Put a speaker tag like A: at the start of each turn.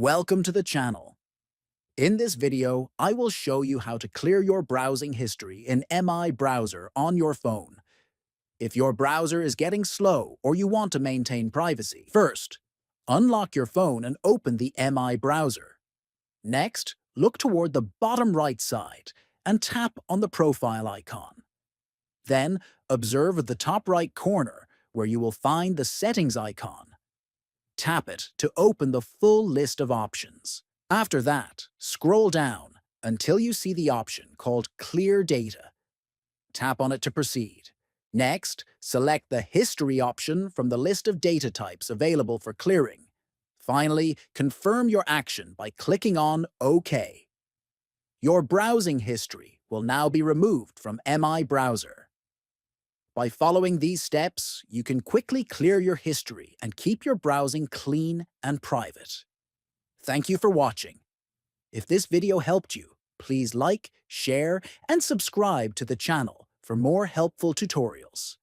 A: Welcome to the channel. In this video, I will show you how to clear your browsing history in MI Browser on your phone. If your browser is getting slow or you want to maintain privacy, first, unlock your phone and open the MI Browser. Next, look toward the bottom right side and tap on the profile icon. Then, observe at the top right corner where you will find the settings icon. Tap it to open the full list of options. After that, scroll down until you see the option called Clear Data. Tap on it to proceed. Next, select the History option from the list of data types available for clearing. Finally, confirm your action by clicking on OK. Your browsing history will now be removed from MI Browser. By following these steps, you can quickly clear your history and keep your browsing clean and private. Thank you for watching. If this video helped you, please like, share, and subscribe to the channel for more helpful tutorials.